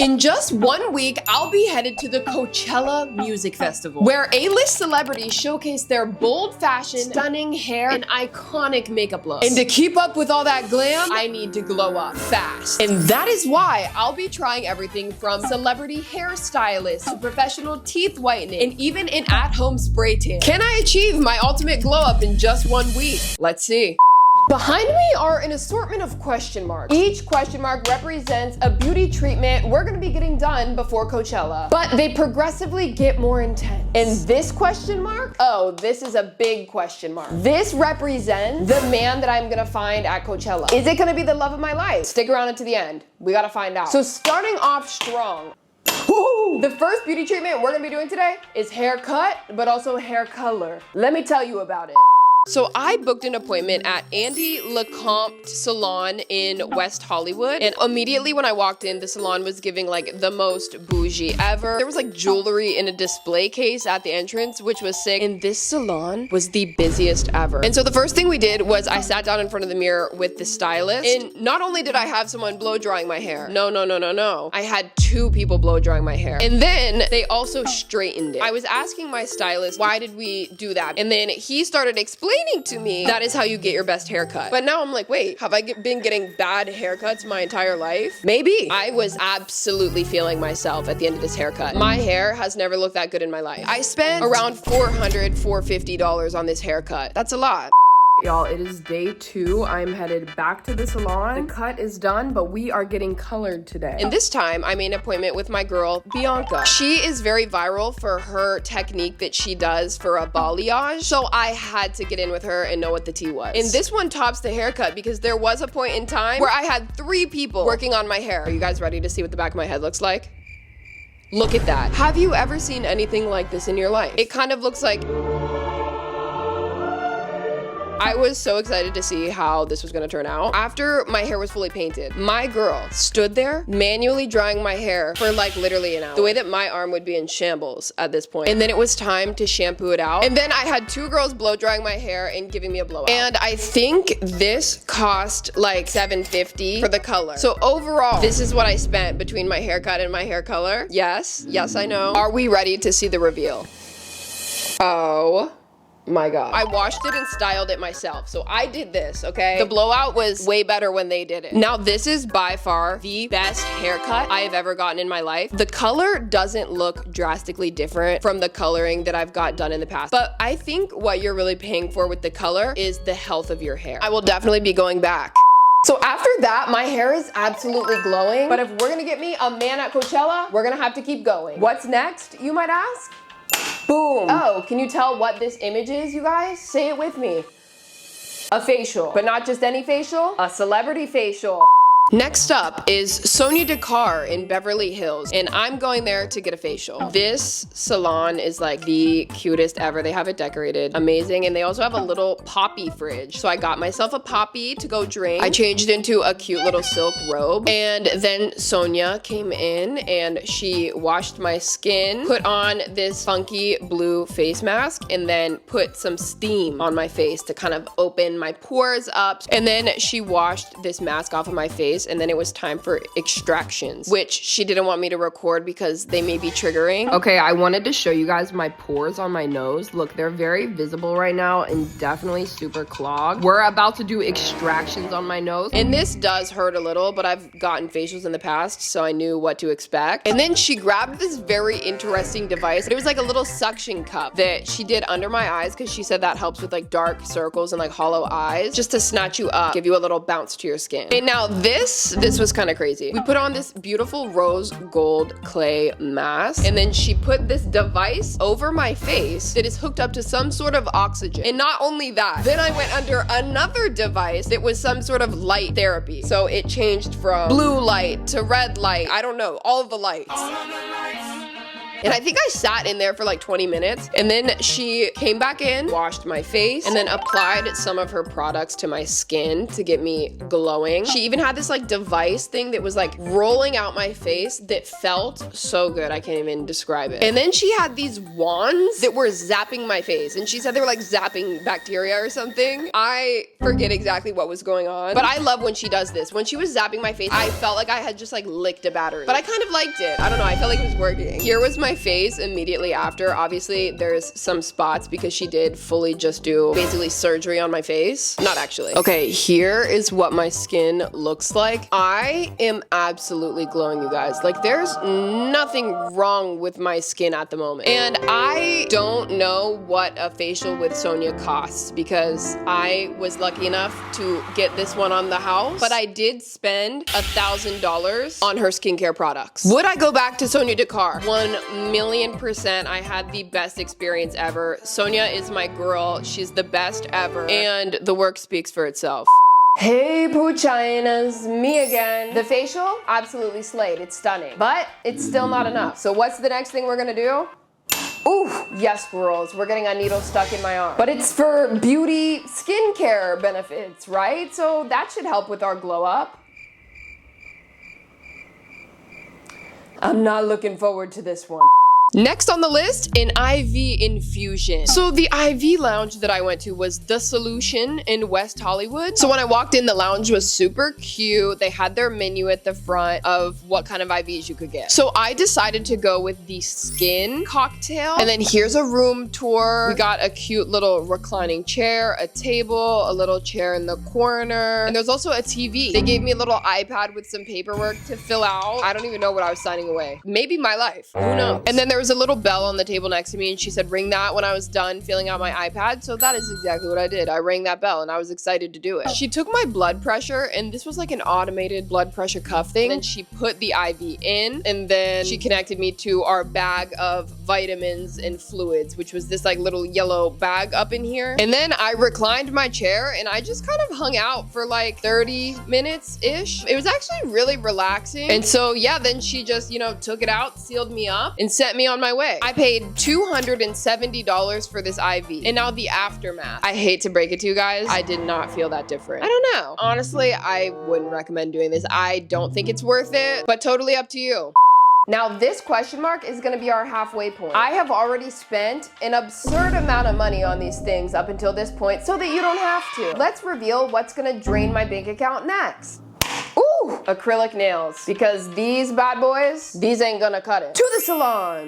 In just 1 week, I'll be headed to the Coachella Music Festival, where A-list celebrities showcase their bold fashion, stunning hair, and iconic makeup looks. And to keep up with all that glam, I need to glow up fast. And that is why I'll be trying everything from celebrity hairstylists to professional teeth whitening, and even an at-home spray tan. Can I achieve my ultimate glow up in just 1 week? Let's see. Behind me are an assortment of question marks. Each question mark represents a beauty treatment we're gonna be getting done before Coachella, but they progressively get more intense. And this question mark, oh, this is a big question mark. This represents the man that I'm gonna find at Coachella. Is it gonna be the love of my life? Stick around until the end. We gotta find out. So starting off strong, the first beauty treatment we're gonna be doing today is haircut, but also hair color. Let me tell you about it. So I booked an appointment at Andy Lecomte Salon in West Hollywood, and immediately when I walked in, the salon was giving like the most bougie ever. There was like jewelry in a display case at the entrance, which was sick, and this salon was the busiest ever. And so the first thing we did was I sat down in front of the mirror with the stylist, and not only did I have someone blow drying my hair, no, I had 2 people blow drying my hair, and then they also straightened it. I was asking my stylist, why did we do that? And then he started explaining to me that is how you get your best haircut. But now I'm like, wait, have I been getting bad haircuts my entire life? Maybe. I was absolutely feeling myself at the end of this haircut. My hair has never looked that good in my life. I spent around $450 on this haircut. That's a lot. Y'all, it is day 2. I'm headed back to the salon. The cut is done, but we are getting colored today. And this time, I made an appointment with my girl, Bianca. She is very viral for her technique that she does for a balayage, so I had to get in with her and know what the tea was. And this one tops the haircut because there was a point in time where I had 3 people working on my hair. Are you guys ready to see what the back of my head looks like? Look at that. Have you ever seen anything like this in your life? It kind of looks like... I was so excited to see how this was gonna turn out. After my hair was fully painted, my girl stood there manually drying my hair for like literally an hour. The way that my arm would be in shambles at this point. And then it was time to shampoo it out. And then I had 2 girls blow drying my hair and giving me a blowout. And I think this cost like $750 for the color. So overall, this is what I spent between my haircut and my hair color. Yes, I know. Are we ready to see the reveal? Oh my God. I washed it and styled it myself. So I did this, okay? The blowout was way better when they did it. Now this is by far the best haircut I have ever gotten in my life. The color doesn't look drastically different from the coloring that I've got done in the past. But I think what you're really paying for with the color is the health of your hair. I will definitely be going back. So after that, my hair is absolutely glowing. But if we're gonna get me a man at Coachella, we're gonna have to keep going. What's next, you might ask? Boom. Oh, can you tell what this image is, you guys? Say it with me. A facial, but not just any facial, a celebrity facial. Next up is Sonia Dakar in Beverly Hills, and I'm going there to get a facial. This salon is like the cutest ever. They have it decorated amazing, and they also have a little poppy fridge. So I got myself a poppy to go drink. I changed into a cute little silk robe, and then Sonia came in and she washed my skin, put on this funky blue face mask, and then put some steam on my face to kind of open my pores up. And then she washed this mask off of my face, and then it was time for extractions, which she didn't want me to record because they may be triggering. Okay, I wanted to show you guys my pores on my nose. Look, they're very visible right now and definitely super clogged. We're about to do extractions on my nose, and this does hurt a little, but I've gotten facials in the past, so I knew what to expect. And then she grabbed this very interesting device. It was like a little suction cup that she did under my eyes because she said that helps with like dark circles and like hollow eyes, just to snatch you up, give you a little bounce to your skin. And now this was kind of crazy. We put on this beautiful rose gold clay mask, and then she put this device over my face that is hooked up to some sort of oxygen. And not only that, then I went under another device that was some sort of light therapy. So it changed from blue light to red light. I don't know, all of the lights. And I think I sat in there for like 20 minutes. And then she came back in, washed my face, and then applied some of her products to my skin to get me glowing. She even had this like device thing that was like rolling out my face that felt so good. I can't even describe it. And then she had these wands that were zapping my face. And she said they were like zapping bacteria or something. I forget exactly what was going on, but I love when she does this. When she was zapping my face, I felt like I had just like licked a battery, but I kind of liked it. I don't know, I felt like it was working. Here was my face immediately after. Obviously there's some spots because she did fully just do basically surgery on my face. Not actually. Okay, here is what my skin looks like. I am absolutely glowing, you guys. Like there's nothing wrong with my skin at the moment. And I don't know what a facial with Sonia costs because I was lucky enough to get this one on the house, but I did spend $1,000 on her skincare products. Would I go back to Sonia Dakar? 1,000,000%. I had the best experience ever. Sonia is my girl. She's the best ever. And the work speaks for itself. Hey Poochinas, me again. The facial, absolutely slayed. It's stunning, but it's still not enough. So what's the next thing we're gonna do? Ooh, yes girls, we're getting a needle stuck in my arm. But it's for beauty skincare benefits, right? So that should help with our glow up. I'm not looking forward to this one. Next on the list, an IV infusion. So the IV lounge that I went to was The Solution in West Hollywood. So when I walked in, the lounge was super cute. They had their menu at the front of what kind of IVs you could get. So I decided to go with the skin cocktail. And then here's a room tour. We got a cute little reclining chair, a table, a little chair in the corner. And there's also a TV. They gave me a little iPad with some paperwork to fill out. I don't even know what I was signing away. Maybe my life, who knows? And then there was a little bell on the table next to me and she said ring that when I was done filling out my iPad. So that is exactly what I did. I rang that bell and I was excited to do it. She took my blood pressure and this was like an automated blood pressure cuff thing. And she put the IV in and then she connected me to our bag of vitamins and fluids, which was this like little yellow bag up in here. And then I reclined my chair and I just kind of hung out for like 30 minutes-ish. It was actually really relaxing. And so yeah, then she just, you know, took it out, sealed me up and sent me on my way. I paid $270 for this IV. And now the aftermath. I hate to break it to you guys, I did not feel that different. I don't know. Honestly, I wouldn't recommend doing this. I don't think it's worth it, but totally up to you. Now this question mark is gonna be our halfway point. I have already spent an absurd amount of money on these things up until this point so that you don't have to. Let's reveal what's gonna drain my bank account next. Ooh, acrylic nails. Because these bad boys, these ain't gonna cut it. To the salon.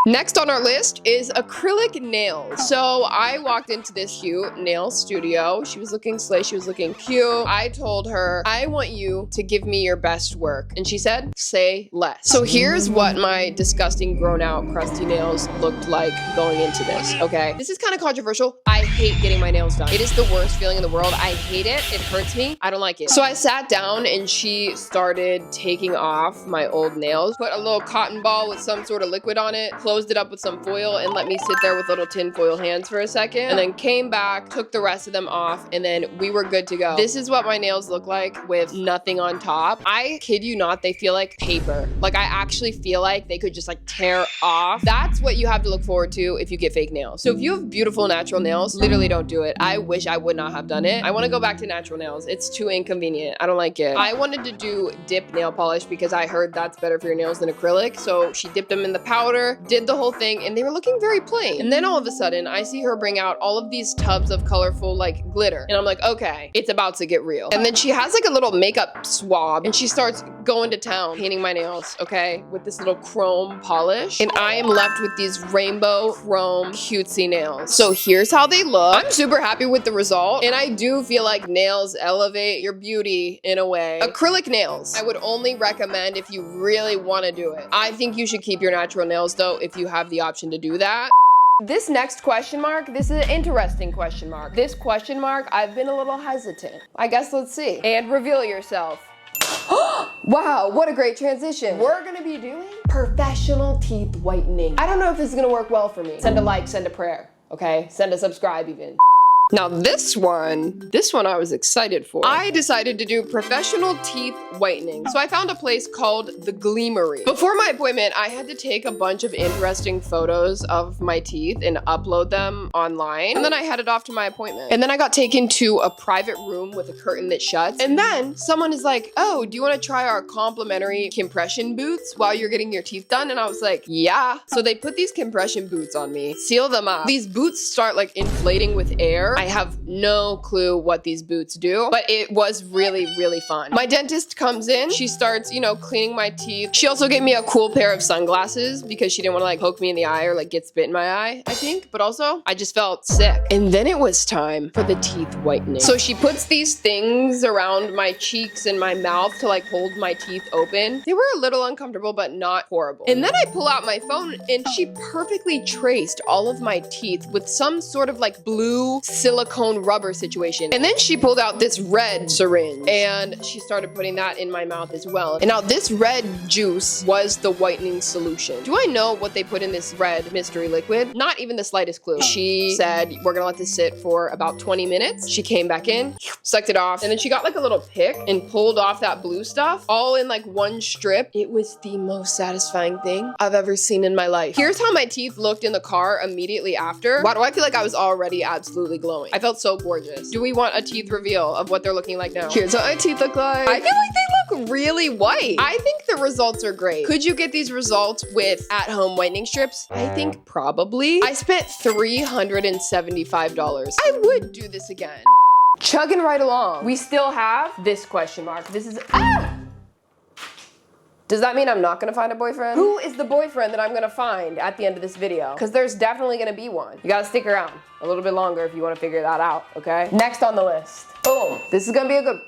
Next on our list is acrylic nails. So I walked into this cute nail studio. She was looking slay, she was looking cute. I told her, I want you to give me your best work. And she said, say less. So here's what my disgusting grown out crusty nails looked like going into this, okay? This is kind of controversial. I hate getting my nails done. It is the worst feeling in the world. I hate it, it hurts me. I don't like it. So I sat down and she started taking off my old nails, put a little cotton ball with some sort of liquid on it, closed it up with some foil and let me sit there with little tin foil hands for a second, and then came back, took the rest of them off, and then we were good to go. This is what my nails look like with nothing on top. I kid you not, they feel like paper. Like I actually feel like they could just like tear off. That's what you have to look forward to if you get fake nails. So if you have beautiful natural nails, literally don't do it. I wish I would not have done it. I want to go back to natural nails. It's too inconvenient. I don't like it. I wanted to do dip nail polish because I heard that's better for your nails than acrylic. So she dipped them in the powder, did the whole thing, and they were looking very plain. And then all of a sudden, I see her bring out all of these tubs of colorful like glitter. And I'm like, okay, it's about to get real. And then she has like a little makeup swab and she starts going to town painting my nails, okay, with this little chrome polish. And I am left with these rainbow chrome cutesy nails. So here's how they look. I'm super happy with the result. And I do feel like nails elevate your beauty in a way. Acrylic nails, I would only recommend if you really want to do it. I think you should keep your natural nails though if you have the option to do that. This next question mark, this is an interesting question mark. This question mark, I've been a little hesitant. I guess let's see. And reveal yourself. Wow, what a great transition. We're gonna be doing professional teeth whitening. I don't know if this is gonna work well for me. Send a like, send a prayer, okay? Send a subscribe even. Now this one I was excited for. I decided to do professional teeth whitening. So I found a place called The Gleamery. Before my appointment, I had to take a bunch of interesting photos of my teeth and upload them online. And then I headed off to my appointment. And then I got taken to a private room with a curtain that shuts. And then someone is like, oh, do you want to try our complimentary compression boots while you're getting your teeth done? And I was like, yeah. So they put these compression boots on me, seal them up. These boots start like inflating with air. I have no clue what these boots do, but it was really, really fun. My dentist comes in, she starts, you know, cleaning my teeth. She also gave me a cool pair of sunglasses because she didn't want to like poke me in the eye or like get spit in my eye, I think. But also, I just felt sick. And then it was time for the teeth whitening. So she puts these things around my cheeks and my mouth to like hold my teeth open. They were a little uncomfortable, but not horrible. And then I pull out my phone and she perfectly traced all of my teeth with some sort of like blue silicone rubber situation. And then she pulled out this red syringe and she started putting that in my mouth as well. And now this red juice was the whitening solution. Do I know what they put in this red mystery liquid? Not even the slightest clue. She said, we're gonna let this sit for about 20 minutes. She came back in, sucked it off, and then she got like a little pick and pulled off that blue stuff all in like one strip. It was the most satisfying thing I've ever seen in my life. Here's how my teeth looked in the car immediately after. Why do I feel like I was already absolutely glowing? I felt so gorgeous. Do we want a teeth reveal of what they're looking like now? Here's what my teeth look like. I feel like they look really white. I think the results are great. Could you get these results with at-home whitening strips? I think probably. I spent $375. I would do this again. Chugging right along. We still have this question mark. This is, Does that mean I'm not gonna find a boyfriend? Who is the boyfriend that I'm gonna find at the end of this video? Because there's definitely gonna be one. You gotta stick around a little bit longer if you wanna figure that out, okay? Next on the list. Boom. This is gonna be a good...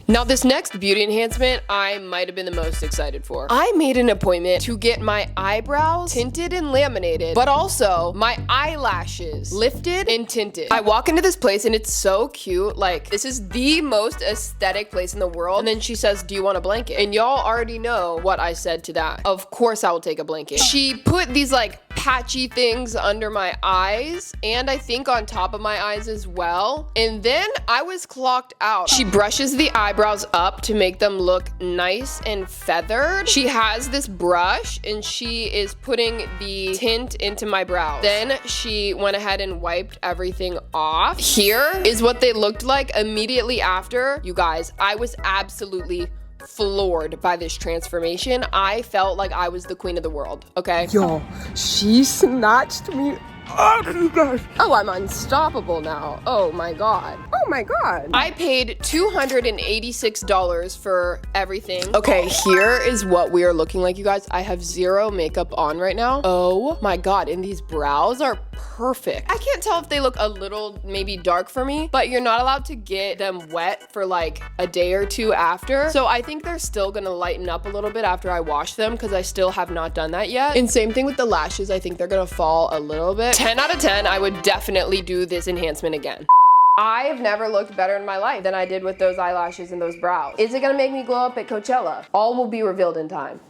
Now this next beauty enhancement, I might have been the most excited for. I made an appointment to get my eyebrows tinted and laminated, but also my eyelashes lifted and tinted. I walk into this place and it's so cute. Like, this is the most aesthetic place in the world. And then she says, do you want a blanket? And y'all already know what I said to that. Of course I will take a blanket. She put these like patchy things under my eyes and I think on top of my eyes as well. And then I was clocked out. She brushes the eyebrows up to make them look nice and feathered. She has this brush and she is putting the tint into my brows. Then she went ahead and wiped everything off. Here is what they looked like immediately after. You guys, I was absolutely floored by this transformation. I felt like I was the queen of the world, okay? Yo, she snatched me up, you guys. Oh, I'm unstoppable now. Oh my God. Oh my God. I paid $286 for everything. Okay, here is what we are looking like, you guys. I have zero makeup on right now. Oh my God, and these brows are perfect. I can't tell if they look a little maybe dark for me, but you're not allowed to get them wet for like a day or two after. So I think they're still gonna lighten up a little bit after I wash them because I still have not done that yet. And same thing with the lashes. I think they're gonna fall a little bit. 10 out of 10, I would definitely do this enhancement again. I've never looked better in my life than I did with those eyelashes and those brows. Is it gonna make me glow up at Coachella? All will be revealed in time.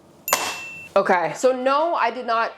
Okay, so no, I did not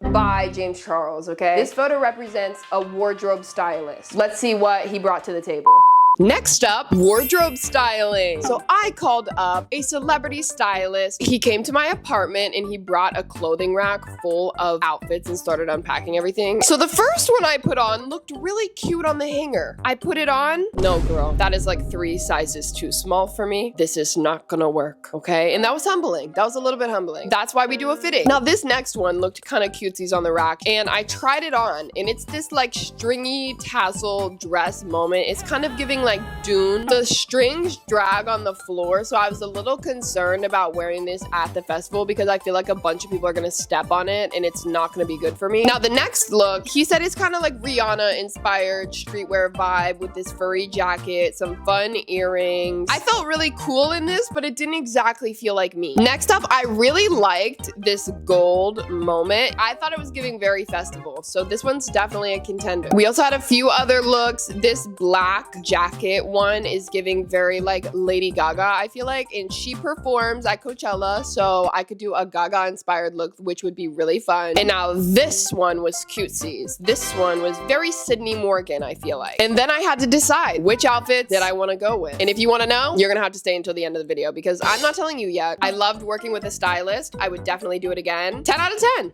buy James Charles, okay? This photo represents a wardrobe stylist. Let's see what he brought to the table. Next up, wardrobe styling. So I called up a celebrity stylist. He came to my apartment and he brought a clothing rack full of outfits and started unpacking everything. So the first one I put on looked really cute on the hanger. I put it on. No, girl, that is like 3 sizes too small for me. This is not gonna work, okay? And that was humbling. That was a little bit humbling. That's why we do a fitting. Now this next one looked kind of cutesies on the rack and I tried it on and it's this like stringy tassel dress moment. It's kind of giving like Dune. The strings drag on the floor, so I was a little concerned about wearing this at the festival because I feel like a bunch of people are gonna step on it and it's not gonna be good for me. Now the next look, he said it's kind of like Rihanna inspired streetwear vibe with this furry jacket, some fun earrings. I felt really cool in this, but it didn't exactly feel like me. Next up, I really liked this gold moment. I thought it was giving very festival, so this one's definitely a contender. We also had a few other looks. This black jacket second one is giving very like Lady Gaga, I feel like, and she performs at Coachella, so I could do a Gaga inspired look, which would be really fun. And now this one was cutesies. This one was very Sydney Morgan, I feel like. And then I had to decide which outfits that I want to go with. And if you want to know, you're gonna have to stay until the end of the video because I'm not telling you yet. I loved working with a stylist. I would definitely do it again. 10 out of 10.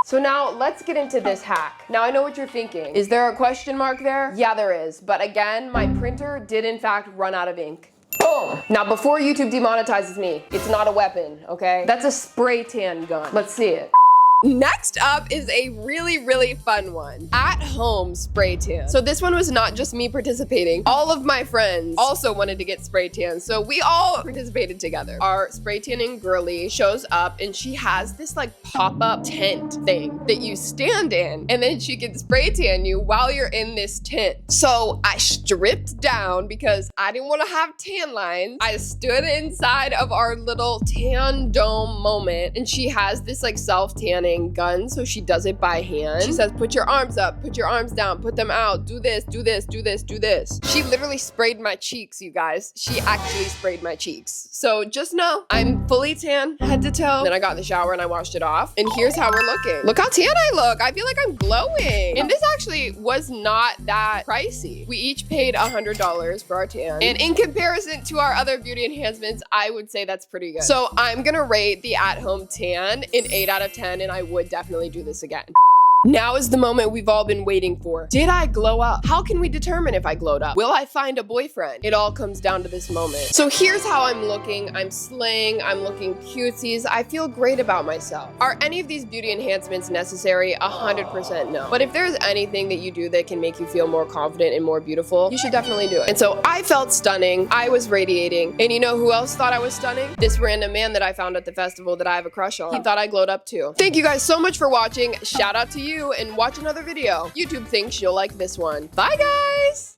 So now let's get into this hack. Now I know what you're thinking. Is there a question mark there? Yeah, there is. But again, my printer did in fact run out of ink. Boom! Now before YouTube demonetizes me, it's not a weapon, okay? That's a spray tan gun. Let's see it. Next up is a really, really fun one. At home spray tan. So this one was not just me participating. All of my friends also wanted to get spray tan. So we all participated together. Our spray tanning girly shows up and she has this like pop-up tent thing that you stand in and then she can spray tan you while you're in this tent. So I stripped down because I didn't want to have tan lines. I stood inside of our little tan dome moment and she has this like self-tanning gun, so she does it by hand. She says, put your arms up, put your arms down, put them out, do this, do this, do this, do this. She literally sprayed my cheeks, you guys. She actually sprayed my cheeks. So just know, I'm fully tan, head to toe. Then I got in the shower and I washed it off. And here's how we're looking. Look how tan I look. I feel like I'm glowing. And this actually was not that pricey. We each paid $100 for our tan. And in comparison to our other beauty enhancements, I would say that's pretty good. So I'm gonna rate the at-home tan an 8 out of 10, and I would definitely do this again. Now is the moment we've all been waiting for. Did I glow up? How can we determine if I glowed up? Will I find a boyfriend? It all comes down to this moment. So here's how I'm looking. I'm slaying. I'm looking cutesies. I feel great about myself. Are any of these beauty enhancements necessary? 100% no. But if there's anything that you do that can make you feel more confident and more beautiful, you should definitely do it. And so I felt stunning. I was radiating. And you know who else thought I was stunning? This random man that I found at the festival that I have a crush on. He thought I glowed up too. Thank you guys so much for watching. Shout out to you and watch another video. YouTube thinks you'll like this one. Bye guys!